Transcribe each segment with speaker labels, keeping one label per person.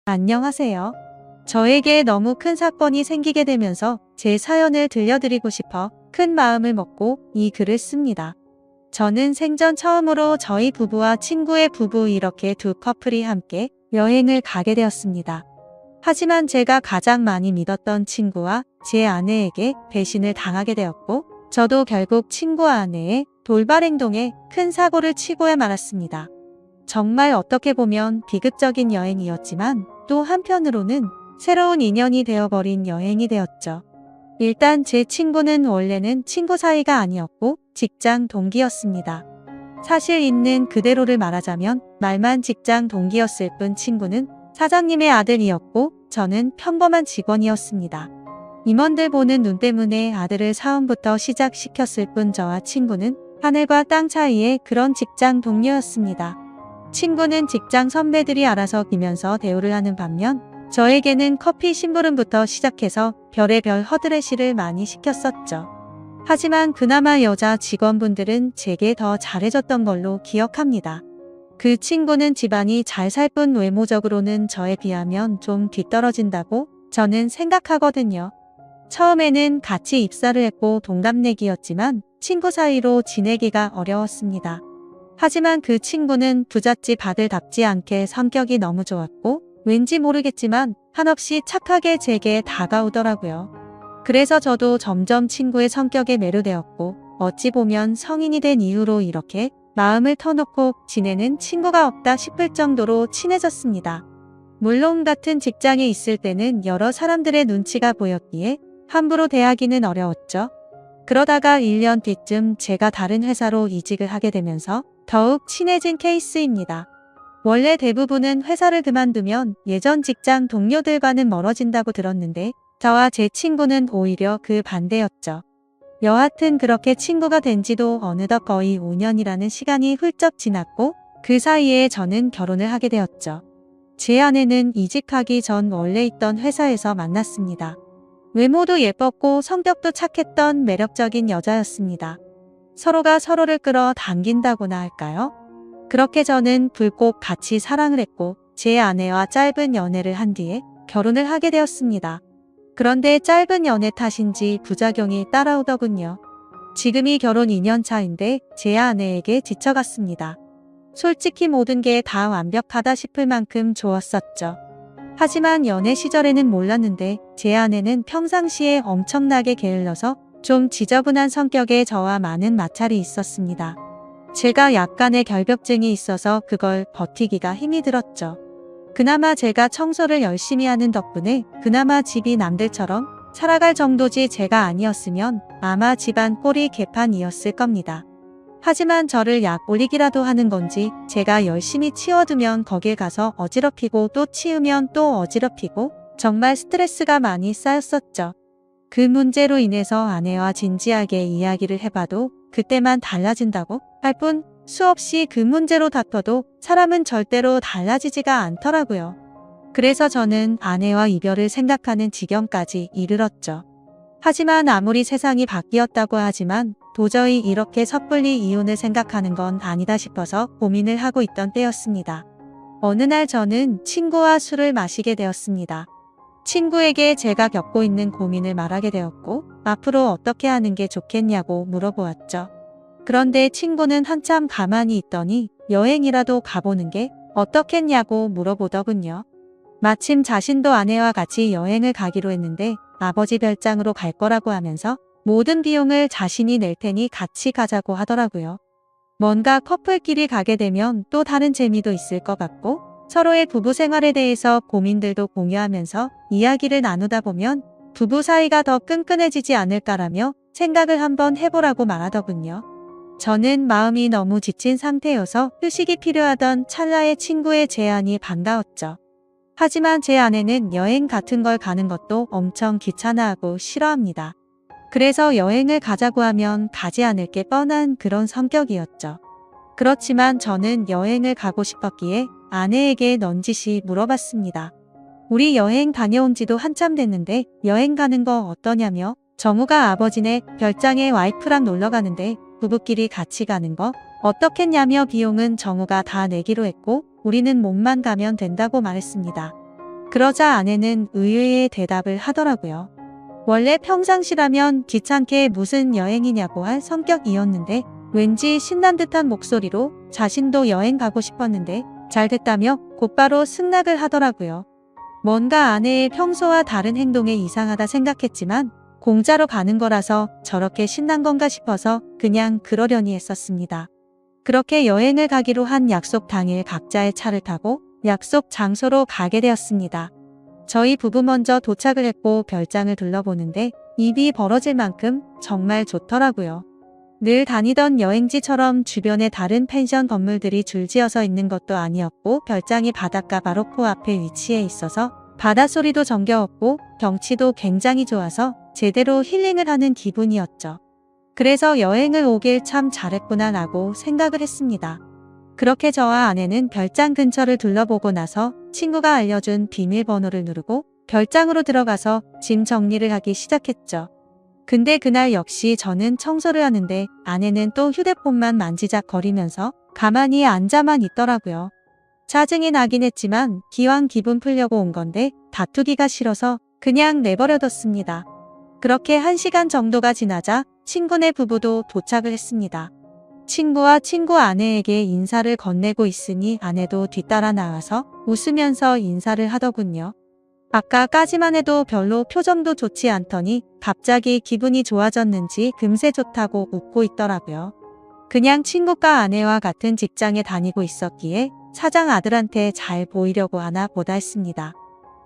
Speaker 1: 안녕하세요. 저에게 너무 큰 사건이 생기게 되면서 제 사연을 들려드리고 싶어 큰 마음을 먹고 이 글을 씁니다. 저는 생전 처음으로 저희 부부와 친구의 부부 이렇게 두 커플이 함께 여행을 가게 되었습니다. 하지만 제가 가장 많이 믿었던 친구와 제 아내에게 배신을 당하게 되었고, 저도 결국 친구와 아내의 돌발 행동에 큰 사고를 치고야 말았습니다. 정말 어떻게 보면 비극적인 여행이었지만 또 한편으로는 새로운 인연이 되어버린 여행이 되었죠. 일단 제 친구는 원래는 친구 사이가 아니었고 직장 동기였습니다. 사실 있는 그대로를 말하자면 말만 직장 동기였을 뿐 친구는 사장님의 아들이었고 저는 평범한 직원이었습니다. 임원들 보는 눈 때문에 아들을 사원부터 시작시켰을 뿐 저와 친구는 하늘과 땅 차이의 그런 직장 동료였습니다. 친구는 직장 선배들이 알아서 기면서 대우를 하는 반면 저에게는 커피 심부름부터 시작해서 별의별 허드렛일을 많이 시켰었죠. 하지만 그나마 여자 직원분들은 제게 더 잘해줬던 걸로 기억합니다. 그 친구는 집안이 잘 살 뿐 외모적으로는 저에 비하면 좀 뒤떨어진다고 저는 생각하거든요. 처음에는 같이 입사를 했고 동갑내기였지만 친구 사이로 지내기가 어려웠습니다. 하지만 그 친구는 부잣집 아들답지 않게 성격이 너무 좋았고 왠지 모르겠지만 한없이 착하게 제게 다가오더라고요. 그래서 저도 점점 친구의 성격에 매료되었고 어찌 보면 성인이 된 이후로 이렇게 마음을 터놓고 지내는 친구가 없다 싶을 정도로 친해졌습니다. 물론 같은 직장에 있을 때는 여러 사람들의 눈치가 보였기에 함부로 대하기는 어려웠죠. 그러다가 1년 뒤쯤 제가 다른 회사로 이직을 하게 되면서 더욱 친해진 케이스입니다. 원래 대부분은 회사를 그만두면 예전 직장 동료들과는 멀어진다고 들었는데 저와 제 친구는 오히려 그 반대였죠. 여하튼 그렇게 친구가 된 지도 어느덧 거의 5년이라는 시간이 훌쩍 지났고 그 사이에 저는 결혼을 하게 되었죠. 제 아내는 이직하기 전 원래 있던 회사에서 만났습니다. 외모도 예뻤고 성격도 착했던 매력적인 여자였습니다. 서로가 서로를 끌어당긴다고나 할까요? 그렇게 저는 불꽃 같이 사랑을 했고 제 아내와 짧은 연애를 한 뒤에 결혼을 하게 되었습니다. 그런데 짧은 연애 탓인지 부작용이 따라오더군요. 지금이 결혼 2년 차인데 제 아내에게 지쳐갔습니다. 솔직히 모든 게 다 완벽하다 싶을 만큼 좋았었죠. 하지만 연애 시절에는 몰랐는데 제 아내는 평상시에 엄청나게 게을러서 좀 지저분한 성격에 저와 많은 마찰이 있었습니다. 제가 약간의 결벽증이 있어서 그걸 버티기가 힘이 들었죠. 그나마 제가 청소를 열심히 하는 덕분에 그나마 집이 남들처럼 살아갈 정도지 제가 아니었으면 아마 집안 꼴이 개판이었을 겁니다. 하지만 저를 약 올리기라도 하는 건지 제가 열심히 치워두면 거길 가서 어지럽히고 또 치우면 또 어지럽히고 정말 스트레스가 많이 쌓였었죠. 그 문제로 인해서 아내와 진지하게 이야기를 해봐도 그때만 달라진다고 할 뿐 수없이 그 문제로 다퉈도 사람은 절대로 달라지지가 않더라고요. 그래서 저는 아내와 이별을 생각하는 지경까지 이르렀죠. 하지만 아무리 세상이 바뀌었다고 하지만 도저히 이렇게 섣불리 이혼을 생각하는 건 아니다 싶어서 고민을 하고 있던 때였습니다. 어느 날 저는 친구와 술을 마시게 되었습니다. 친구에게 제가 겪고 있는 고민을 말하게 되었고 앞으로 어떻게 하는 게 좋겠냐고 물어보았죠. 그런데 친구는 한참 가만히 있더니 여행이라도 가보는 게 어떻겠냐고 물어보더군요. 마침 자신도 아내와 같이 여행을 가기로 했는데 아버지 별장으로 갈 거라고 하면서 모든 비용을 자신이 낼 테니 같이 가자고 하더라고요. 뭔가 커플끼리 가게 되면 또 다른 재미도 있을 것 같고 서로의 부부 생활에 대해서 고민들도 공유하면서 이야기를 나누다 보면 부부 사이가 더 끈끈해지지 않을까라며 생각을 한번 해보라고 말하더군요. 저는 마음이 너무 지친 상태여서 휴식이 필요하던 찰나에 친구의 제안이 반가웠죠. 하지만 제 아내는 여행 같은 걸 가는 것도 엄청 귀찮아하고 싫어합니다. 그래서 여행을 가자고 하면 가지 않을 게 뻔한 그런 성격이었죠. 그렇지만 저는 여행을 가고 싶었기에 아내에게 넌지시 물어봤습니다. 우리 여행 다녀온 지도 한참 됐는데 여행 가는 거 어떠냐며 정우가 아버지네 별장에 와이프랑 놀러 가는데 부부끼리 같이 가는 거 어떻겠냐며 비용은 정우가 다 내기로 했고 우리는 몸만 가면 된다고 말했습니다. 그러자 아내는 의외의 대답을 하더라고요. 원래 평상시라면 귀찮게 무슨 여행이냐고 할 성격이었는데 왠지 신난 듯한 목소리로 자신도 여행 가고 싶었는데 잘 됐다며 곧바로 승낙을 하더라고요. 뭔가 아내의 평소와 다른 행동에 이상하다 생각했지만 공짜로 가는 거라서 저렇게 신난 건가 싶어서 그냥 그러려니 했었습니다. 그렇게 여행을 가기로 한 약속 당일 각자의 차를 타고 약속 장소로 가게 되었습니다. 저희 부부 먼저 도착을 했고 별장을 둘러보는데 입이 벌어질 만큼 정말 좋더라고요. 늘 다니던 여행지처럼 주변에 다른 펜션 건물들이 줄지어서 있는 것도 아니었고 별장이 바닷가 바로 코앞에 위치해 있어서 바닷소리도 정겨웠고 경치도 굉장히 좋아서 제대로 힐링을 하는 기분이었죠. 그래서 여행을 오길 참 잘했구나 라고 생각을 했습니다. 그렇게 저와 아내는 별장 근처를 둘러보고 나서 친구가 알려준 비밀번호를 누르고 별장으로 들어가서 짐 정리를 하기 시작했죠. 근데 그날 역시 저는 청소를 하는데 아내는 또 휴대폰만 만지작거리면서 가만히 앉아만 있더라고요. 짜증이 나긴 했지만 기왕 기분 풀려고 온 건데 다투기가 싫어서 그냥 내버려뒀습니다. 그렇게 1시간 정도가 지나자 친구네 부부도 도착을 했습니다. 친구와 친구 아내에게 인사를 건네고 있으니 아내도 뒤따라 나와서 웃으면서 인사를 하더군요. 아까까지만 해도 별로 표정도 좋지 않더니 갑자기 기분이 좋아졌는지 금세 좋다고 웃고 있더라고요. 그냥 친구가 아내와 같은 직장에 다니고 있었기에 사장 아들한테 잘 보이려고 하나 보다 했습니다.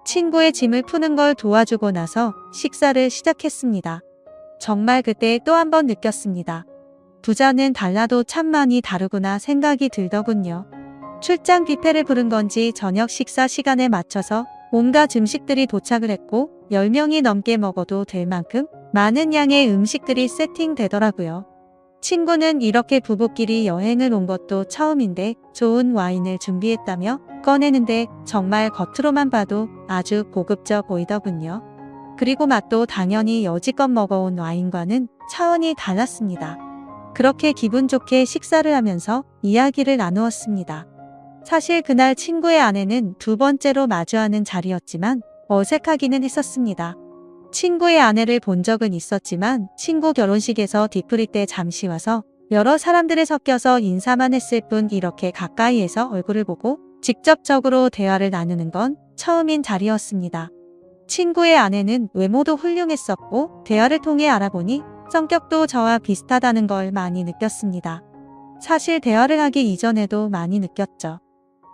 Speaker 1: 친구의 짐을 푸는 걸 도와주고 나서 식사를 시작했습니다. 정말 그때 또 한 번 느꼈습니다. 부자는 달라도 참 많이 다르구나 생각이 들더군요. 출장 뷔페를 부른 건지 저녁 식사 시간에 맞춰서 온갖 음식들이 도착을 했고 10명이 넘게 먹어도 될 만큼 많은 양의 음식들이 세팅되더라고요. 친구는 이렇게 부부끼리 여행을 온 것도 처음인데 좋은 와인을 준비했다며 꺼내는데 정말 겉으로만 봐도 아주 고급져 보이더군요. 그리고 맛도 당연히 여지껏 먹어온 와인과는 차원이 달랐습니다. 그렇게 기분 좋게 식사를 하면서 이야기를 나누었습니다. 사실 그날 친구의 아내는 두 번째로 마주하는 자리였지만 어색하기는 했었습니다. 친구의 아내를 본 적은 있었지만 친구 결혼식에서 뒤풀이 때 잠시 와서 여러 사람들에 섞여서 인사만 했을 뿐 이렇게 가까이에서 얼굴을 보고 직접적으로 대화를 나누는 건 처음인 자리였습니다. 친구의 아내는 외모도 훌륭했었고 대화를 통해 알아보니 성격도 저와 비슷하다는 걸 많이 느꼈습니다. 사실 대화를 하기 이전에도 많이 느꼈죠.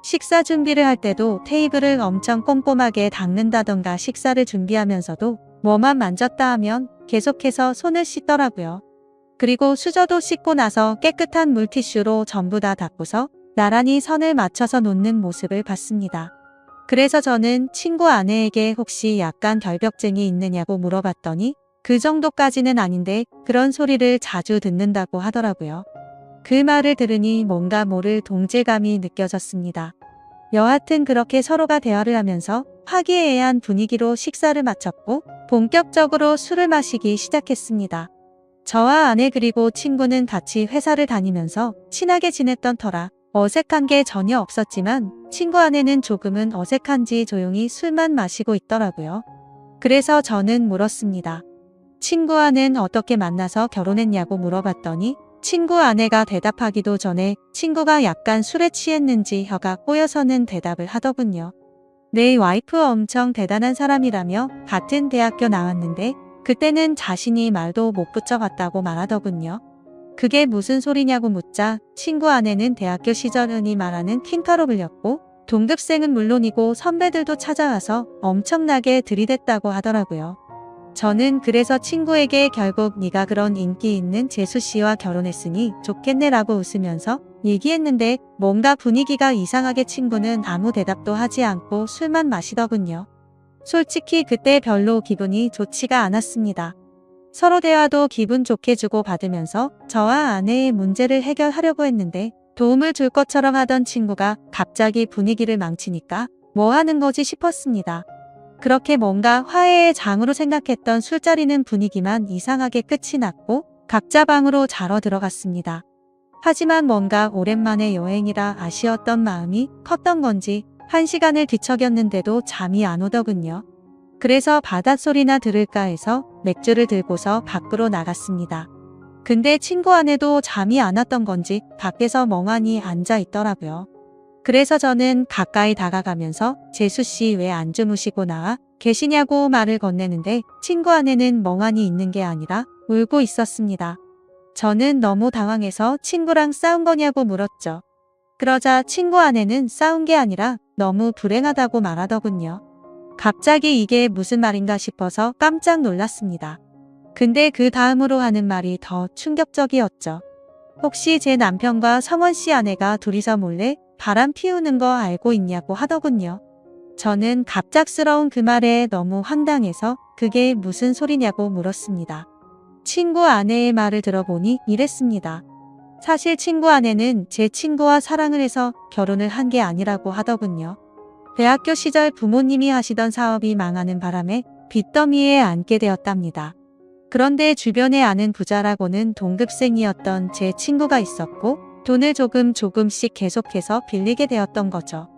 Speaker 1: 식사 준비를 할 때도 테이블을 엄청 꼼꼼하게 닦는다던가 식사를 준비하면서도 뭐만 만졌다 하면 계속해서 손을 씻더라고요. 그리고 수저도 씻고 나서 깨끗한 물티슈로 전부 다 닦고서 나란히 선을 맞춰서 놓는 모습을 봤습니다. 그래서 저는 친구 아내에게 혹시 약간 결벽증이 있느냐고 물어봤더니 그 정도까지는 아닌데 그런 소리를 자주 듣는다고 하더라고요. 그 말을 들으니 뭔가 모를 동질감이 느껴졌습니다. 여하튼 그렇게 서로가 대화를 하면서 화기애애한 분위기로 식사를 마쳤고 본격적으로 술을 마시기 시작했습니다. 저와 아내 그리고 친구는 같이 회사를 다니면서 친하게 지냈던 터라 어색한 게 전혀 없었지만 친구 아내는 조금은 어색한지 조용히 술만 마시고 있더라고요. 그래서 저는 물었습니다. 친구 아내는 어떻게 만나서 결혼했냐고 물어봤더니 친구 아내가 대답하기도 전에 친구가 약간 술에 취했는지 혀가 꼬여서는 대답을 하더군요. 내 와이프 엄청 대단한 사람이라며 같은 대학교 나왔는데 그때는 자신이 말도 못 붙여봤다고 말하더군요. 그게 무슨 소리냐고 묻자 친구 아내는 대학교 시절 흔히 말하는 퀸카로 불렸고 동급생은 물론이고 선배들도 찾아와서 엄청나게 들이댔다고 하더라고요. 저는 그래서 친구에게 결국 네가 그런 인기 있는 재수 씨와 결혼했으니 좋겠네라고 웃으면서 얘기했는데 뭔가 분위기가 이상하게 친구는 아무 대답도 하지 않고 술만 마시더군요. 솔직히 그때 별로 기분이 좋지가 않았습니다. 서로 대화도 기분 좋게 주고받으면서 저와 아내의 문제를 해결하려고 했는데 도움을 줄 것처럼 하던 친구가 갑자기 분위기를 망치니까 뭐 하는 거지 싶었습니다. 그렇게 뭔가 화해의 장으로 생각했던 술자리는 분위기만 이상하게 끝이 났고 각자 방으로 자러 들어갔습니다. 하지만 뭔가 오랜만에 여행이라 아쉬웠던 마음이 컸던 건지 1시간을 뒤척였는데도 잠이 안 오더군요. 그래서 바닷소리나 들을까 해서 맥주를 들고서 밖으로 나갔습니다. 근데 친구 아내도 잠이 안 왔던 건지 밖에서 멍하니 앉아 있더라고요. 그래서 저는 가까이 다가가면서 재수 씨 왜 안 주무시고 나와 계시냐고 말을 건네는데 친구 아내는 멍하니 있는 게 아니라 울고 있었습니다. 저는 너무 당황해서 친구랑 싸운 거냐고 물었죠. 그러자 친구 아내는 싸운 게 아니라 너무 불행하다고 말하더군요. 갑자기 이게 무슨 말인가 싶어서 깜짝 놀랐습니다. 근데 그 다음으로 하는 말이 더 충격적이었죠. 혹시 제 남편과 성원 씨 아내가 둘이서 몰래 바람 피우는 거 알고 있냐고 하더군요. 저는 갑작스러운 그 말에 너무 황당해서 그게 무슨 소리냐고 물었습니다. 친구 아내의 말을 들어보니 이랬습니다. 사실 친구 아내는 제 친구와 사랑을 해서 결혼을 한 게 아니라고 하더군요. 대학교 시절 부모님이 하시던 사업이 망하는 바람에 빚더미에 앉게 되었답니다. 그런데 주변에 아는 부자라고는 동급생이었던 제 친구가 있었고 돈을 조금씩 계속해서 빌리게 되었던 거죠.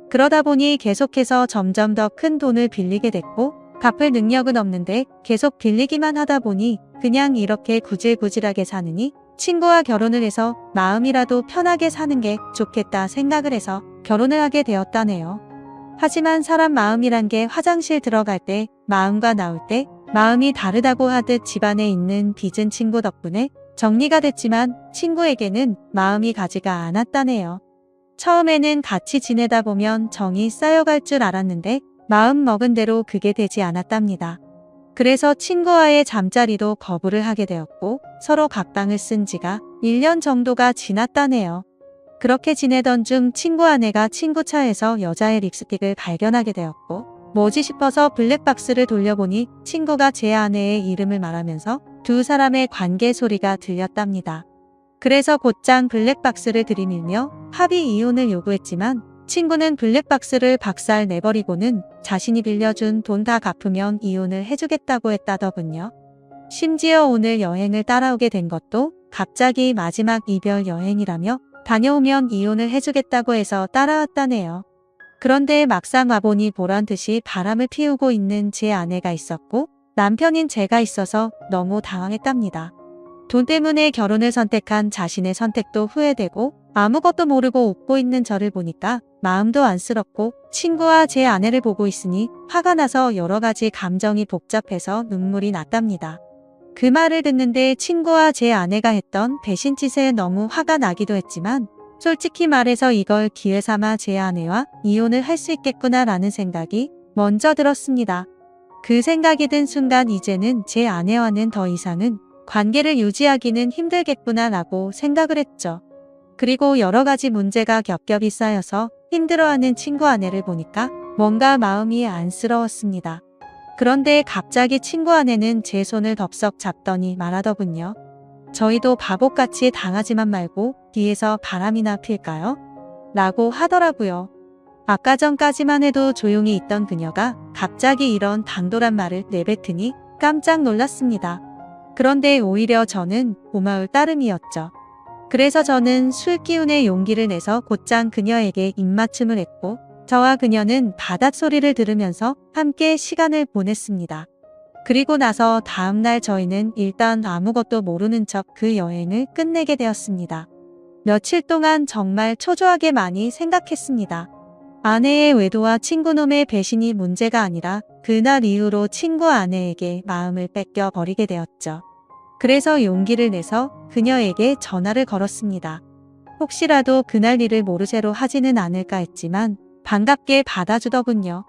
Speaker 1: 그러다 보니 계속해서 점점 더 큰 돈을 빌리게 됐고 갚을 능력은 없는데 계속 빌리기만 하다 보니 그냥 이렇게 구질구질하게 사느니 친구와 결혼을 해서 마음이라도 편하게 사는 게 좋겠다 생각을 해서 결혼을 하게 되었다네요. 하지만 사람 마음이란 게 화장실 들어갈 때 마음과 나올 때 마음이 다르다고 하듯 집안에 있는 빚은 친구 덕분에 정리가 됐지만 친구에게는 마음이 가지가 않았다네요. 처음에는 같이 지내다 보면 정이 쌓여갈 줄 알았는데 마음 먹은 대로 그게 되지 않았답니다. 그래서 친구와의 잠자리도 거부를 하게 되었고 서로 각방을 쓴 지가 1년 정도가 지났다네요. 그렇게 지내던 중 친구 아내가 친구 차에서 여자의 립스틱을 발견하게 되었고 뭐지 싶어서 블랙박스를 돌려보니 친구가 제 아내의 이름을 말하면서 두 사람의 관계 소리가 들렸답니다. 그래서 곧장 블랙박스를 들이밀며 합의 이혼을 요구했지만 친구는 블랙박스를 박살 내버리고는 자신이 빌려준 돈 다 갚으면 이혼을 해주겠다고 했다더군요. 심지어 오늘 여행을 따라오게 된 것도 갑자기 마지막 이별 여행이라며 다녀오면 이혼을 해주겠다고 해서 따라왔다네요. 그런데 막상 와보니 보란듯이 바람을 피우고 있는 제 아내가 있었고 남편인 제가 있어서 너무 당황했답니다. 돈 때문에 결혼을 선택한 자신의 선택도 후회되고 아무것도 모르고 웃고 있는 저를 보니까 마음도 안쓰럽고 친구와 제 아내를 보고 있으니 화가 나서 여러 가지 감정이 복잡해서 눈물이 났답니다. 그 말을 듣는데 친구와 제 아내가 했던 배신짓에 너무 화가 나기도 했지만 솔직히 말해서 이걸 기회 삼아 제 아내와 이혼을 할 수 있겠구나라는 생각이 먼저 들었습니다. 그 생각이 든 순간 이제는 제 아내와는 더 이상은 관계를 유지하기는 힘들겠구나라고 생각을 했죠. 그리고 여러 가지 문제가 겹겹이 쌓여서 힘들어하는 친구 아내를 보니까 뭔가 마음이 안쓰러웠습니다. 그런데 갑자기 친구 아내는 제 손을 덥석 잡더니 말하더군요. 저희도 바보같이 당하지만 말고 뒤에서 바람이나 필까요? 라고 하더라고요. 아까 전까지만 해도 조용히 있던 그녀가 갑자기 이런 당돌한 말을 내뱉으니 깜짝 놀랐습니다. 그런데 오히려 저는 고마울 따름이었죠. 그래서 저는 술 기운에 용기를 내서 곧장 그녀에게 입맞춤을 했고 저와 그녀는 바닷소리를 들으면서 함께 시간을 보냈습니다. 그리고 나서 다음날 저희는 일단 아무것도 모르는 척 그 여행을 끝내게 되었습니다. 며칠 동안 정말 초조하게 많이 생각했습니다. 아내의 외도와 친구놈의 배신이 문제가 아니라 그날 이후로 친구 아내에게 마음을 뺏겨 버리게 되었죠. 그래서 용기를 내서 그녀에게 전화를 걸었습니다. 혹시라도 그날 일을 모르쇠로 하지는 않을까 했지만 반갑게 받아주더군요.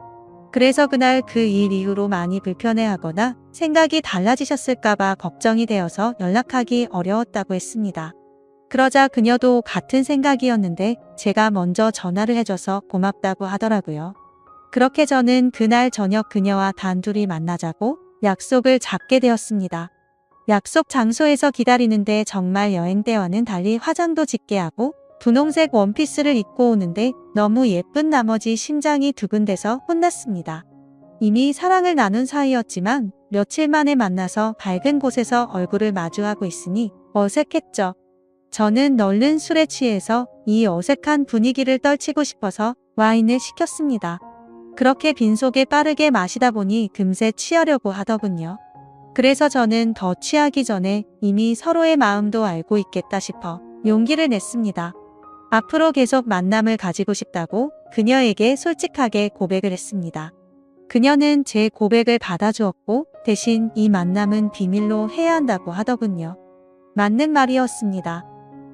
Speaker 1: 그래서 그날 그 일 이후로 많이 불편해하거나 생각이 달라지셨을까봐 걱정이 되어서 연락하기 어려웠다고 했습니다. 그러자 그녀도 같은 생각이었는데 제가 먼저 전화를 해줘서 고맙다고 하더라고요. 그렇게 저는 그날 저녁 그녀와 단둘이 만나자고 약속을 잡게 되었습니다. 약속 장소에서 기다리는데 정말 여행 때와는 달리 화장도 짙게 하고 분홍색 원피스를 입고 오는데 너무 예쁜 나머지 심장이 두근대서 혼났습니다. 이미 사랑을 나눈 사이였지만 며칠 만에 만나서 밝은 곳에서 얼굴을 마주하고 있으니 어색했죠. 저는 얼른 술에 취해서 이 어색한 분위기를 떨치고 싶어서 와인을 시켰습니다. 그렇게 빈속에 빠르게 마시다 보니 금세 취하려고 하더군요. 그래서 저는 더 취하기 전에 이미 서로의 마음도 알고 있겠다 싶어 용기를 냈습니다. 앞으로 계속 만남을 가지고 싶다고 그녀에게 솔직하게 고백을 했습니다. 그녀는 제 고백을 받아주었고 대신 이 만남은 비밀로 해야 한다고 하더군요. 맞는 말이었습니다.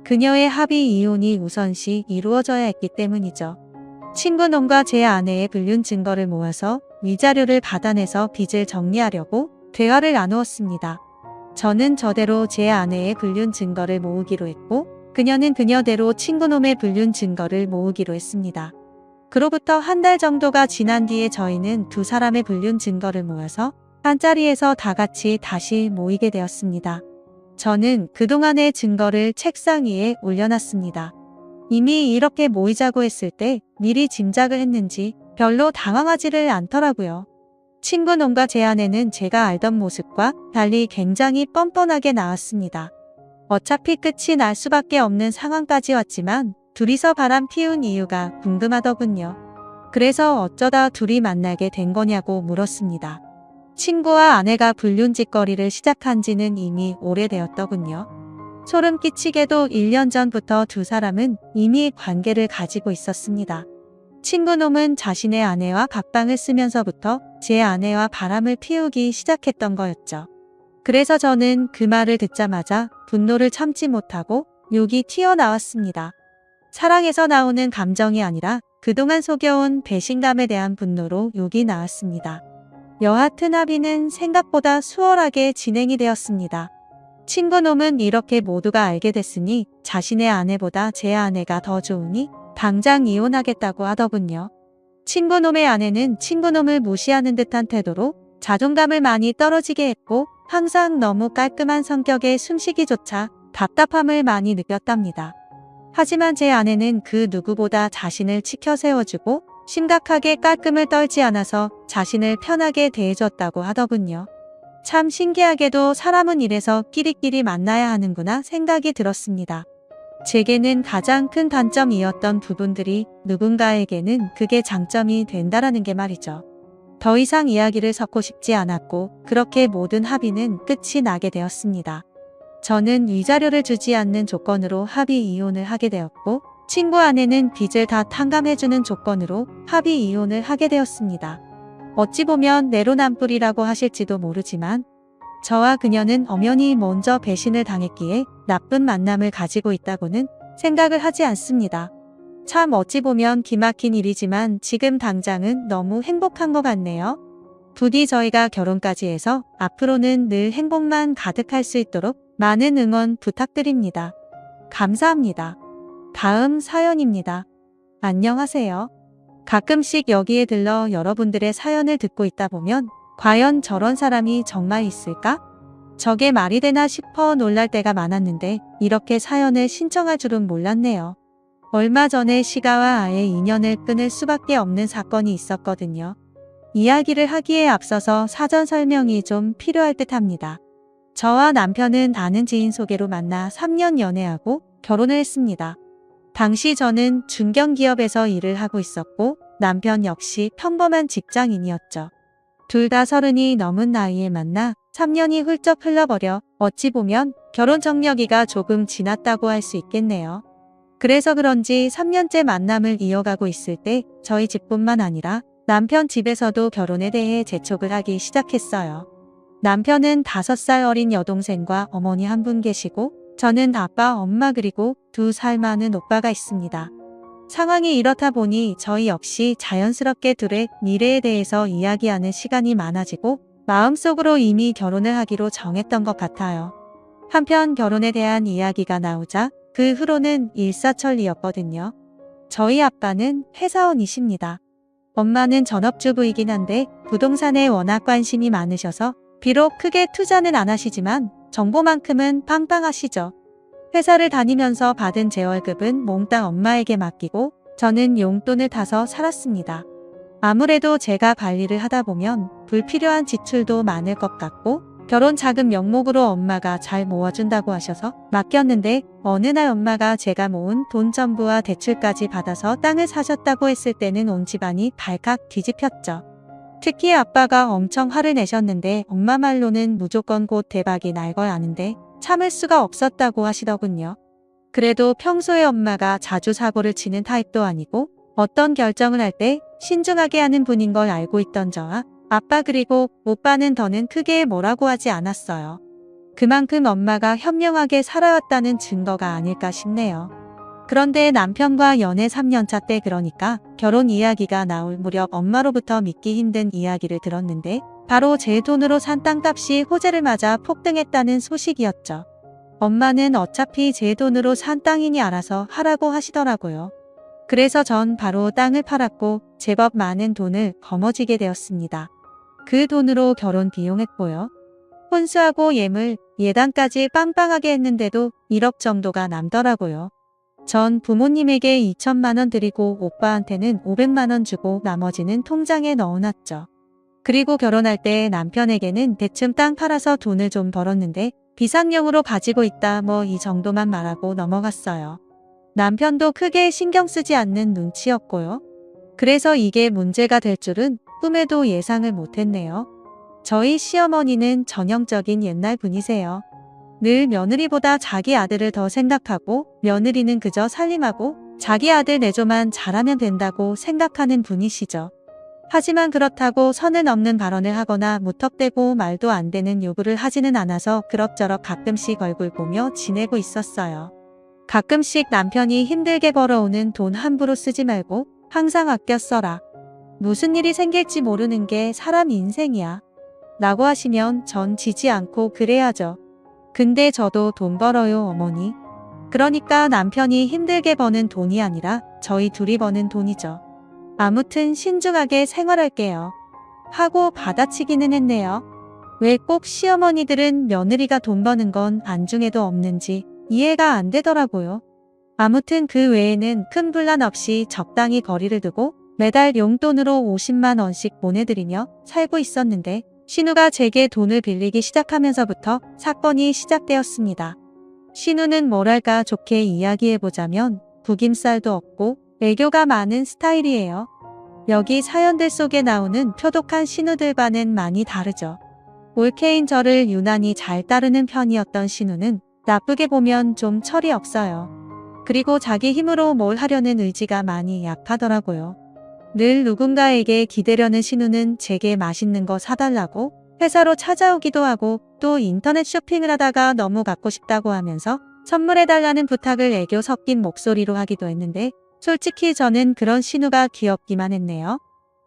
Speaker 1: 그녀의 합의 이혼이 우선시 이루어져야 했기 때문이죠. 친구놈과 제 아내의 불륜 증거를 모아서 위자료를 받아내서 빚을 정리하려고 대화를 나누었습니다. 저는 저대로 제 아내의 불륜 증거를 모으기로 했고 그녀는 그녀대로 친구놈의 불륜 증거를 모으기로 했습니다. 그로부터 한 달 정도가 지난 뒤에 저희는 두 사람의 불륜 증거를 모아서 한 자리에서 다 같이 다시 모이게 되었습니다. 저는 그동안의 증거를 책상 위에 올려놨습니다. 이미 이렇게 모이자고 했을 때 미리 짐작을 했는지 별로 당황하지를 않더라고요. 친구놈과 제 아내는 제가 알던 모습과 달리 굉장히 뻔뻔하게 나왔습니다. 어차피 끝이 날 수밖에 없는 상황까지 왔지만 둘이서 바람 피운 이유가 궁금하더군요. 그래서 어쩌다 둘이 만나게 된 거냐고 물었습니다. 친구와 아내가 불륜짓거리를 시작한 지는 이미 오래되었더군요. 소름 끼치게도 1년 전부터 두 사람은 이미 관계를 가지고 있었습니다. 친구놈은 자신의 아내와 각방을 쓰면서부터 제 아내와 바람을 피우기 시작했던 거였죠. 그래서 저는 그 말을 듣자마자 분노를 참지 못하고 욕이 튀어나왔습니다. 사랑에서 나오는 감정이 아니라 그동안 속여온 배신감에 대한 분노로 욕이 나왔습니다. 여하튼 합의는 생각보다 수월하게 진행이 되었습니다. 친구놈은 이렇게 모두가 알게 됐으니 자신의 아내보다 제 아내가 더 좋으니 당장 이혼하겠다고 하더군요. 친구놈의 아내는 친구놈을 무시하는 듯한 태도로 자존감을 많이 떨어지게 했고 항상 너무 깔끔한 성격에 숨쉬기조차 답답함을 많이 느꼈답니다. 하지만 제 아내는 그 누구보다 자신을 치켜 세워주고 심각하게 깔끔을 떨지 않아서 자신을 편하게 대해줬다고 하더군요. 참 신기하게도 사람은 이래서 끼리끼리 만나야 하는구나 생각이 들었습니다. 제게는 가장 큰 단점이었던 부분들이 누군가에게는 그게 장점이 된다라는 게 말이죠. 더 이상 이야기를 섞고 싶지 않았고 그렇게 모든 합의는 끝이 나게 되었습니다. 저는 위자료를 주지 않는 조건으로 합의 이혼을 하게 되었고 친구 아내는 빚을 다 탕감해주는 조건으로 합의 이혼을 하게 되었습니다. 어찌 보면 내로남불이라고 하실지도 모르지만 저와 그녀는 엄연히 먼저 배신을 당했기에 나쁜 만남을 가지고 있다고는 생각을 하지 않습니다. 참 어찌 보면 기막힌 일이지만 지금 당장은 너무 행복한 것 같네요. 부디 저희가 결혼까지 해서 앞으로는 늘 행복만 가득할 수 있도록 많은 응원 부탁드립니다. 감사합니다. 다음 사연입니다. 안녕하세요. 가끔씩 여기에 들러 여러분들의 사연을 듣고 있다 보면 과연 저런 사람이 정말 있을까? 저게 말이 되나 싶어 놀랄 때가 많았는데 이렇게 사연을 신청할 줄은 몰랐네요. 얼마 전에 시가와 아예 인연을 끊을 수밖에 없는 사건이 있었거든요. 이야기를 하기에 앞서서 사전 설명이 좀 필요할 듯 합니다. 저와 남편은 아는 지인 소개로 만나 3년 연애하고 결혼을 했습니다. 당시 저는 중견기업에서 일을 하고 있었고 남편 역시 평범한 직장인이었죠. 둘 다 30이 넘은 나이에 만나 3년이 훌쩍 흘러버려 어찌 보면 결혼 정려기가 조금 지났다고 할 수 있겠네요. 그래서 그런지 3년째 만남을 이어가고 있을 때 저희 집뿐만 아니라 남편 집에서도 결혼에 대해 재촉을 하기 시작했어요. 남편은 5살 어린 여동생과 어머니 한 분 계시고 저는 아빠, 엄마 그리고 2살 많은 오빠가 있습니다. 상황이 이렇다 보니 저희 역시 자연스럽게 둘의 미래에 대해서 이야기하는 시간이 많아지고 마음속으로 이미 결혼을 하기로 정했던 것 같아요. 한편 결혼에 대한 이야기가 나오자 그 후로는 일사천리였거든요. 저희 아빠는 회사원이십니다. 엄마는 전업주부이긴 한데 부동산에 워낙 관심이 많으셔서 비록 크게 투자는 안 하시지만 정보만큼은 빵빵하시죠. 회사를 다니면서 받은 제 월급은 몽땅 엄마에게 맡기고 저는 용돈을 타서 살았습니다. 아무래도 제가 관리를 하다 보면 불필요한 지출도 많을 것 같고 결혼 자금 명목으로 엄마가 잘 모아준다고 하셔서 맡겼는데 어느 날 엄마가 제가 모은 돈 전부와 대출까지 받아서 땅을 사셨다고 했을 때는 온 집안이 발칵 뒤집혔죠. 특히 아빠가 엄청 화를 내셨는데 엄마 말로는 무조건 곧 대박이 날 걸 아는데 참을 수가 없었다고 하시더군요. 그래도 평소에 엄마가 자주 사고를 치는 타입도 아니고 어떤 결정을 할 때 신중하게 하는 분인 걸 알고 있던 저와 아빠 그리고 오빠는 더는 크게 뭐라고 하지 않았어요. 그만큼 엄마가 현명하게 살아왔다는 증거가 아닐까 싶네요. 그런데 남편과 연애 3년차 때 그러니까 결혼 이야기가 나올 무렵 엄마로부터 믿기 힘든 이야기를 들었는데 바로 제 돈으로 산 땅값이 호재를 맞아 폭등했다는 소식이었죠. 엄마는 어차피 제 돈으로 산 땅이니 알아서 하라고 하시더라고요. 그래서 전 바로 땅을 팔았고 제법 많은 돈을 거머쥐게 되었습니다. 그 돈으로 결혼 비용했고요. 혼수하고 예물, 예단까지 빵빵하게 했는데도 1억 정도가 남더라고요. 전 부모님에게 2천만 원 드리고 오빠한테는 500만 원 주고 나머지는 통장에 넣어놨죠. 그리고 결혼할 때 남편에게는 대충 땅 팔아서 돈을 좀 벌었는데 비상용으로 가지고 있다 뭐 이 정도만 말하고 넘어갔어요. 남편도 크게 신경 쓰지 않는 눈치였고요. 그래서 이게 문제가 될 줄은 꿈에도 예상을 못했네요. 저희 시어머니는 전형적인 옛날 분이세요. 늘 며느리보다 자기 아들을 더 생각하고 며느리는 그저 살림하고 자기 아들 내조만 잘하면 된다고 생각하는 분이시죠. 하지만 그렇다고 선을 넘는 발언을 하거나 무턱대고 말도 안 되는 요구를 하지는 않아서 그럭저럭 가끔씩 얼굴 보며 지내고 있었어요. 가끔씩 남편이 힘들게 벌어오는 돈 함부로 쓰지 말고 항상 아껴 써라. 무슨 일이 생길지 모르는 게 사람 인생이야. 라고 하시면 전 지지 않고 그래야죠. 근데 저도 돈 벌어요, 어머니. 그러니까 남편이 힘들게 버는 돈이 아니라 저희 둘이 버는 돈이죠. 아무튼 신중하게 생활할게요. 하고 받아치기는 했네요. 왜 꼭 시어머니들은 며느리가 돈 버는 건 안중에도 없는지 이해가 안 되더라고요. 아무튼 그 외에는 큰 분란 없이 적당히 거리를 두고 매달 용돈으로 50만 원씩 보내드리며 살고 있었는데 신우가 제게 돈을 빌리기 시작하면서부터 사건이 시작되었습니다. 신우는 뭐랄까 좋게 이야기해보자면 구김살도 없고 애교가 많은 스타일이에요. 여기 사연들 속에 나오는 표독한 신우들과는 많이 다르죠. 올케인 저를 유난히 잘 따르는 편이었던 신우는 나쁘게 보면 좀 철이 없어요. 그리고 자기 힘으로 뭘 하려는 의지가 많이 약하더라고요. 늘 누군가에게 기대려는 신우는 제게 맛있는 거 사달라고 회사로 찾아오기도 하고 또 인터넷 쇼핑을 하다가 너무 갖고 싶다고 하면서 선물해달라는 부탁을 애교 섞인 목소리로 하기도 했는데 솔직히 저는 그런 신우가 귀엽기만 했네요.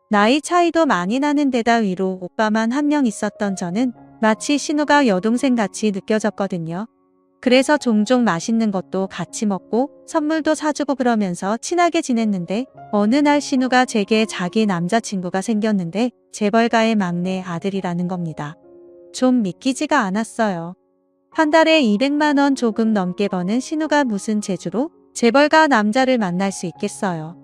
Speaker 1: 나이 차이도 많이 나는 데다 위로 오빠만 한 명 있었던 저는 마치 신우가 여동생 같이 느껴졌거든요. 그래서 종종 맛있는 것도 같이 먹고 선물도 사주고 그러면서 친하게 지냈는데 어느 날 신우가 제게 자기 남자친구가 생겼는데 재벌가의 막내 아들이라는 겁니다. 좀 믿기지가 않았어요. 한 달에 200만 원 조금 넘게 버는 신우가 무슨 재주로 재벌가 남자를 만날 수 있겠어요.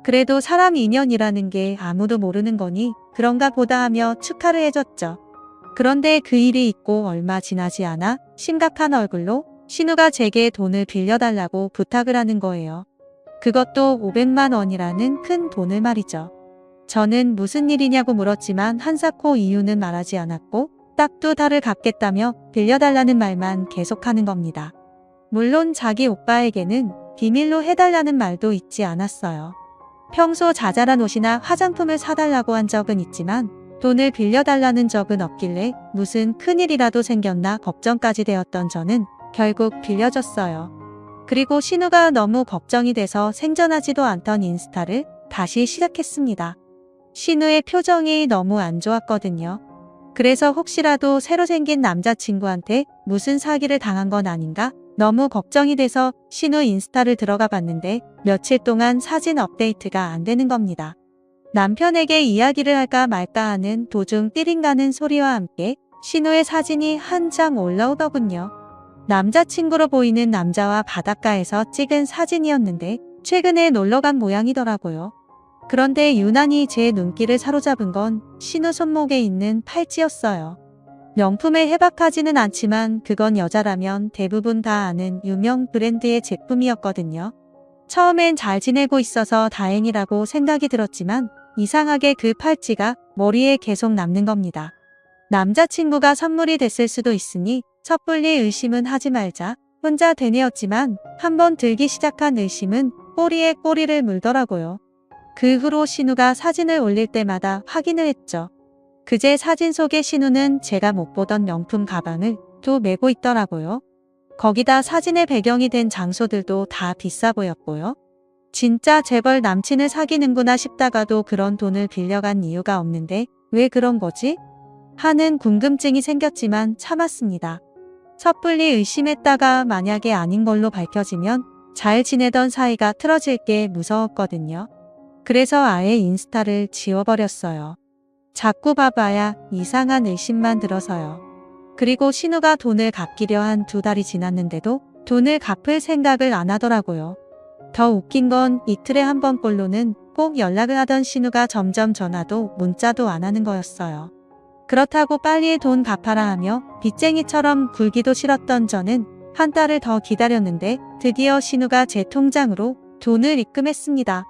Speaker 1: 그래도 사람 인연이라는 게 아무도 모르는 거니 그런가 보다 하며 축하를 해줬죠. 그런데 그 일이 있고 얼마 지나지 않아 심각한 얼굴로 신우가 제게 돈을 빌려달라고 부탁을 하는 거예요. 그것도 500만 원이라는 큰 돈을 말이죠. 저는 무슨 일이냐고 물었지만 한사코 이유는 말하지 않았고 딱 2달을 갚겠다며 빌려달라는 말만 계속하는 겁니다. 물론 자기 오빠에게는 비밀로 해달라는 말도 있지 않았어요. 평소 자잘한 옷이나 화장품을 사달라고 한 적은 있지만 돈을 빌려달라는 적은 없길래 무슨 큰일이라도 생겼나 걱정까지 되었던 저는 결국 빌려줬어요. 그리고 신우가 너무 걱정이 돼서 생전하지도 않던 인스타를 다시 시작했습니다. 신우의 표정이 너무 안 좋았거든요. 그래서 혹시라도 새로 생긴 남자친구한테 무슨 사기를 당한 건 아닌가? 너무 걱정이 돼서 신우 인스타를 들어가 봤는데 며칠 동안 사진 업데이트가 안 되는 겁니다. 남편에게 이야기를 할까 말까 하는 도중 띠링가는 소리와 함께 신우의 사진이 한 장 올라오더군요. 남자친구로 보이는 남자와 바닷가에서 찍은 사진이었는데 최근에 놀러간 모양이더라고요. 그런데 유난히 제 눈길을 사로잡은 건 신우 손목에 있는 팔찌였어요. 명품에 해박하지는 않지만 그건 여자라면 대부분 다 아는 유명 브랜드의 제품이었거든요. 처음엔 잘 지내고 있어서 다행이라고 생각이 들었지만 이상하게 그 팔찌가 머리에 계속 남는 겁니다. 남자친구가 선물이 됐을 수도 있으니 섣불리 의심은 하지 말자. 혼자 되뇌었지만 한번 들기 시작한 의심은 꼬리에 꼬리를 물더라고요. 그 후로 신우가 사진을 올릴 때마다 확인을 했죠. 그제 사진 속의 신우는 제가 못 보던 명품 가방을 또 메고 있더라고요. 거기다 사진의 배경이 된 장소들도 다 비싸 보였고요. 진짜 재벌 남친을 사귀는구나 싶다가도 그런 돈을 빌려간 이유가 없는데 왜 그런 거지? 하는 궁금증이 생겼지만 참았습니다. 섣불리 의심했다가 만약에 아닌 걸로 밝혀지면 잘 지내던 사이가 틀어질 게 무서웠거든요. 그래서 아예 인스타를 지워버렸어요. 자꾸 봐봐야 이상한 의심만 들어서요. 그리고 신우가 돈을 갚기려 한 2달이 지났는데도 돈을 갚을 생각을 안 하더라고요. 더 웃긴 건 이틀에 한 번꼴로는 꼭 연락을 하던 신우가 점점 전화도 문자도 안 하는 거였어요. 그렇다고 빨리 돈 갚아라 하며 빚쟁이처럼 굴기도 싫었던 저는 한 달을 더 기다렸는데 드디어 신우가 제 통장으로 돈을 입금했습니다.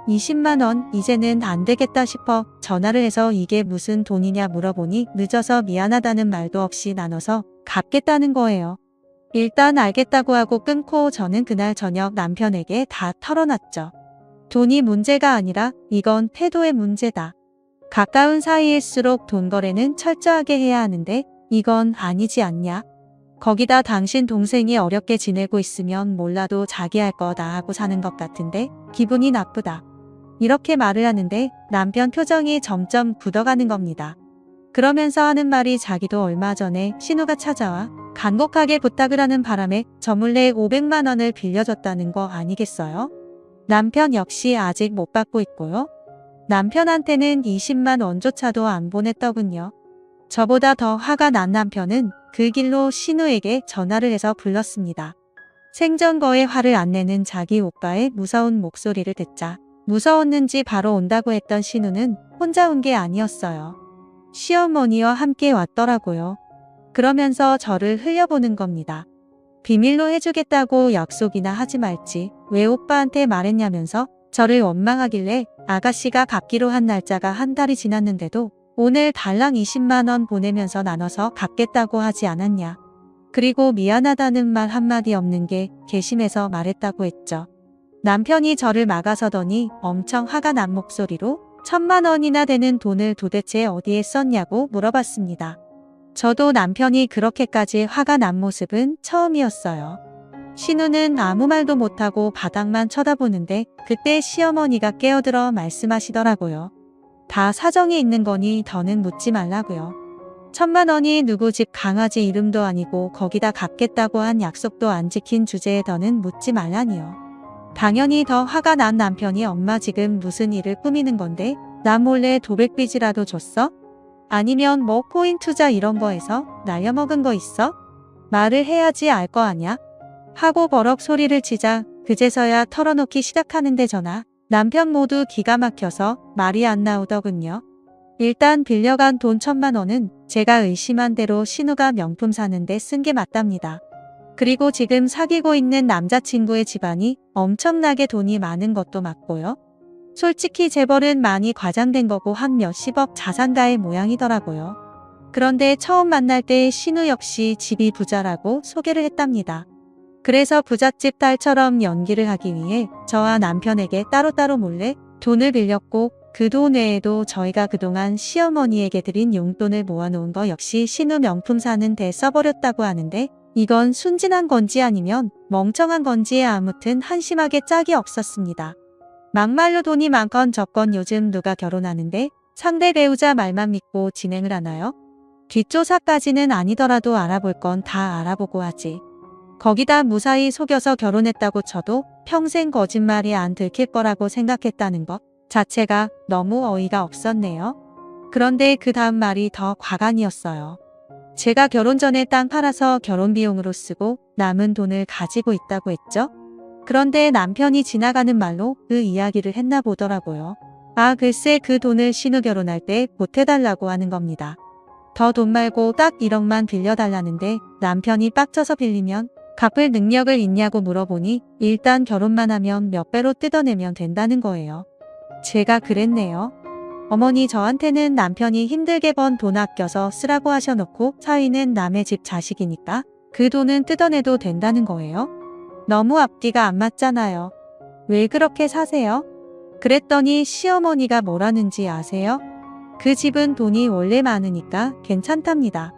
Speaker 1: 20만 원, 이제는 안 되겠다 싶어 전화를 해서 이게 무슨 돈이냐 물어보니 늦어서 미안하다는 말도 없이 나눠서 갚겠다는 거예요. 일단 알겠다고 하고 끊고 저는 그날 저녁 남편에게 다 털어놨죠. 돈이 문제가 아니라 이건 태도의 문제다. 가까운 사이일수록 돈 거래는 철저하게 해야 하는데 이건 아니지 않냐? 거기다 당신 동생이 어렵게 지내고 있으면 몰라도 자기 할 거 다 하고 사는 것 같은데 기분이 나쁘다. 이렇게 말을 하는데 남편 표정이 점점 굳어가는 겁니다. 그러면서 하는 말이 자기도 얼마 전에 신우가 찾아와 간곡하게 부탁을 하는 바람에 저 몰래 500만 원을 빌려줬다는 거 아니겠어요? 남편 역시 아직 못 받고 있고요. 남편한테는 20만 원조차도 안 보냈더군요. 저보다 더 화가 난 남편은 그 길로 신우에게 전화를 해서 불렀습니다. 생전거에 화를 안 내는 자기 오빠의 무서운 목소리를 듣자 무서웠는지 바로 온다고 했던 신우는 혼자 온 게 아니었어요. 시어머니와 함께 왔더라고요. 그러면서 저를 흘려보는 겁니다. 비밀로 해주겠다고 약속이나 하지 말지 왜 오빠한테 말했냐면서 저를 원망하길래 아가씨가 갚기로 한 날짜가 한 달이 지났는데도 오늘 달랑 20만 원 보내면서 나눠서 갚겠다고 하지 않았냐. 그리고 미안하다는 말 한마디 없는 게 괘씸해서 말했다고 했죠. 남편이 저를 막아서더니 엄청 화가 난 목소리로 1,000만 원이나 되는 돈을 도대체 어디에 썼냐고 물어봤습니다. 저도 남편이 그렇게까지 화가 난 모습은 처음이었어요. 신우는 아무 말도 못하고 바닥만 쳐다보는데 그때 시어머니가 깨어들어 말씀하시더라고요. 다 사정이 있는 거니 더는 묻지 말라고요. 1,000만 원이 누구 집 강아지 이름도 아니고 거기다 갚겠다고 한 약속도 안 지킨 주제에 더는 묻지 말라니요. 당연히 더 화가 난 남편이 엄마 지금 무슨 일을 꾸미는 건데 나 몰래 도백빚이라도 줬어? 아니면 뭐 코인 투자 이런 거 해서 날려먹은 거 있어? 말을 해야지 알 거 아냐? 하고 버럭 소리를 치자 그제서야 털어놓기 시작하는데 저나 남편 모두 기가 막혀서 말이 안 나오더군요. 일단 빌려간 돈 1,000만 원은 제가 의심한 대로 신우가 명품 사는데 쓴 게 맞답니다. 그리고 지금 사귀고 있는 남자친구의 집안이 엄청나게 돈이 많은 것도 맞고요. 솔직히 재벌은 많이 과장된 거고 한 몇십억 자산가의 모양이더라고요. 그런데 처음 만날 때 신우 역시 집이 부자라고 소개를 했답니다. 그래서 부잣집 딸처럼 연기를 하기 위해 저와 남편에게 따로따로 몰래 돈을 빌렸고 그 돈 외에도 저희가 그동안 시어머니에게 드린 용돈을 모아놓은 거 역시 신우 명품 사는 데 써버렸다고 하는데 이건 순진한 건지 아니면 멍청한 건지 아무튼 한심하게 짝이 없었습니다. 막말로 돈이 많건 적건 요즘 누가 결혼하는데 상대 배우자 말만 믿고 진행을 하나요? 뒷조사까지는 아니더라도 알아볼 건 다 알아보고 하지. 거기다 무사히 속여서 결혼했다고 쳐도 평생 거짓말이 안 들킬 거라고 생각했다는 것 자체가 너무 어이가 없었네요. 그런데 그 다음 말이 더 과간이었어요. 제가 결혼 전에 땅 팔아서 결혼 비용으로 쓰고 남은 돈을 가지고 있다고 했죠? 그런데 남편이 지나가는 말로 그 이야기를 했나 보더라고요. 아 글쎄 그 돈을 신우 결혼할 때 보태달라고 하는 겁니다. 더 돈 말고 딱 1억만 빌려달라는데 남편이 빡쳐서 빌리면 갚을 능력을 있냐고 물어보니 일단 결혼만 하면 몇 배로 뜯어내면 된다는 거예요. 제가 그랬네요. 어머니, 저한테는 남편이 힘들게 번 돈 아껴서 쓰라고 하셔놓고 사위는 남의 집 자식이니까 그 돈은 뜯어내도 된다는 거예요. 너무 앞뒤가 안 맞잖아요. 왜 그렇게 사세요? 그랬더니 시어머니가 뭐라는지 아세요? 그 집은 돈이 원래 많으니까 괜찮답니다.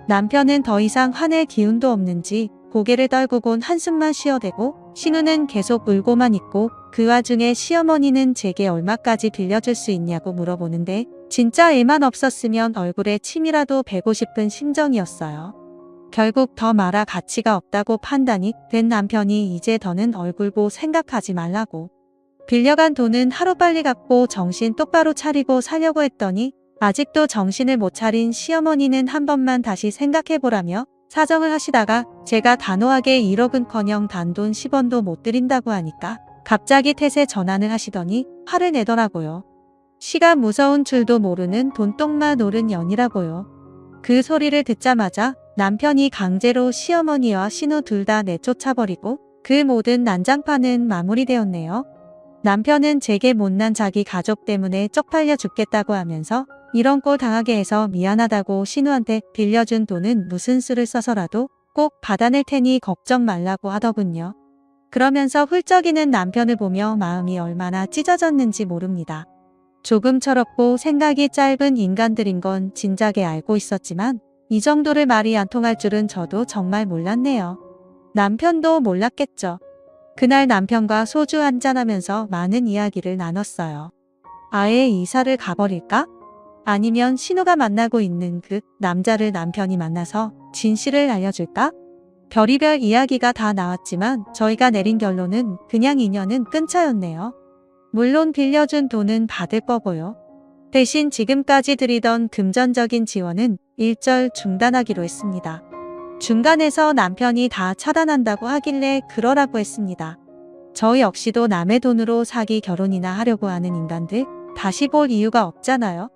Speaker 1: 남편은 더 이상 화낼 기운도 없는지 고개를 떨구곤 한숨만 쉬어대고 신우는 계속 울고만 있고 그 와중에 시어머니는 제게 얼마까지 빌려줄 수 있냐고 물어보는데 진짜 애만 없었으면 얼굴에 침이라도 베고 싶은 심정이었어요. 결국 더 말할 가치가 없다고 판단이 된 남편이 이제 더는 얼굴 보 생각하지 말라고. 빌려간 돈은 하루빨리 갚고 정신 똑바로 차리고 살려고 했더니 아직도 정신을 못 차린 시어머니는 한 번만 다시 생각해보라며 사정을 하시다가 제가 단호하게 1억은커녕 단돈 10원도 못 드린다고 하니까 갑자기 태세 전환을 하시더니 화를 내더라고요. 시가 무서운 줄도 모르는 돈독만 오른 년이라고요. 그 소리를 듣자마자 남편이 강제로 시어머니와 신우 둘 다 내쫓아버리고 그 모든 난장판은 마무리되었네요. 남편은 제게 못난 자기 가족 때문에 쪽팔려 죽겠다고 하면서 이런 꼴 당하게 해서 미안하다고 신우한테 빌려준 돈은 무슨 수를 써서라도 꼭 받아낼 테니 걱정 말라고 하더군요. 그러면서 훌쩍이는 남편을 보며 마음이 얼마나 찢어졌는지 모릅니다. 조금 철없고 생각이 짧은 인간들인 건 진작에 알고 있었지만 이 정도를 말이 안 통할 줄은 저도 정말 몰랐네요. 남편도 몰랐겠죠. 그날 남편과 소주 한잔하면서 많은 이야기를 나눴어요. 아예 이사를 가버릴까? 아니면 신우가 만나고 있는 그 남자를 남편이 만나서 진실을 알려줄까? 별의별 이야기가 다 나왔지만 저희가 내린 결론은 그냥 인연은 끊자였네요. 물론 빌려준 돈은 받을 거고요. 대신 지금까지 드리던 금전적인 지원은 일절 중단하기로 했습니다. 중간에서 남편이 다 차단한다고 하길래 그러라고 했습니다. 저 역시도 남의 돈으로 사기 결혼이나 하려고 하는 인간들 다시 볼 이유가 없잖아요.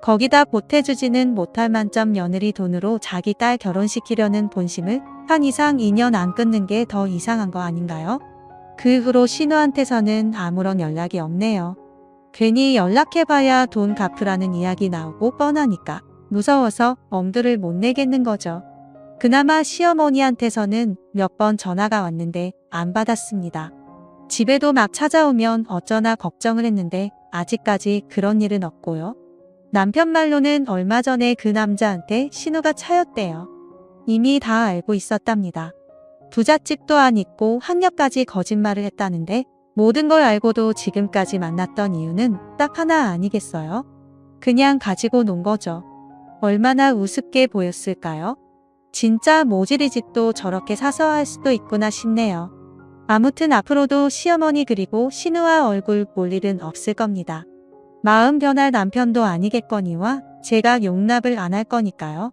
Speaker 1: 거기다 보태주지는 못할 만점 며느리 돈으로 자기 딸 결혼시키려는 본심을 한 이상 인연 안 끊는 게 더 이상한 거 아닌가요? 그 후로 신우한테서는 아무런 연락이 없네요. 괜히 연락해봐야 돈 갚으라는 이야기 나오고 뻔하니까 무서워서 엄두를 못 내겠는 거죠. 그나마 시어머니한테서는 몇 번 전화가 왔는데 안 받았습니다. 집에도 막 찾아오면 어쩌나 걱정을 했는데 아직까지 그런 일은 없고요. 남편 말로는 얼마 전에 그 남자한테 신우가 차였대요. 이미 다 알고 있었답니다. 부잣집 또한 있고 학력까지 거짓말을 했다는데 모든 걸 알고도 지금까지 만났던 이유는 딱 하나 아니겠어요? 그냥 가지고 논 거죠. 얼마나 우습게 보였을까요? 진짜 모질이 집도 저렇게 사서 할 수도 있구나 싶네요. 아무튼 앞으로도 시어머니 그리고 신우와 얼굴 볼 일은 없을 겁니다. 마음 변할 남편도 아니겠거니와 제가 용납을 안 할 거니까요.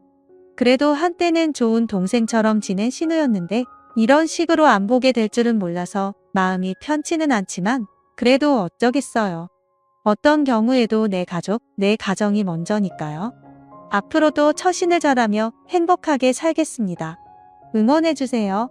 Speaker 1: 그래도 한때는 좋은 동생처럼 지낸 신우였는데 이런 식으로 안 보게 될 줄은 몰라서 마음이 편치는 않지만 그래도 어쩌겠어요. 어떤 경우에도 내 가족, 내 가정이 먼저니까요. 앞으로도 처신을 잘하며 행복하게 살겠습니다. 응원해주세요.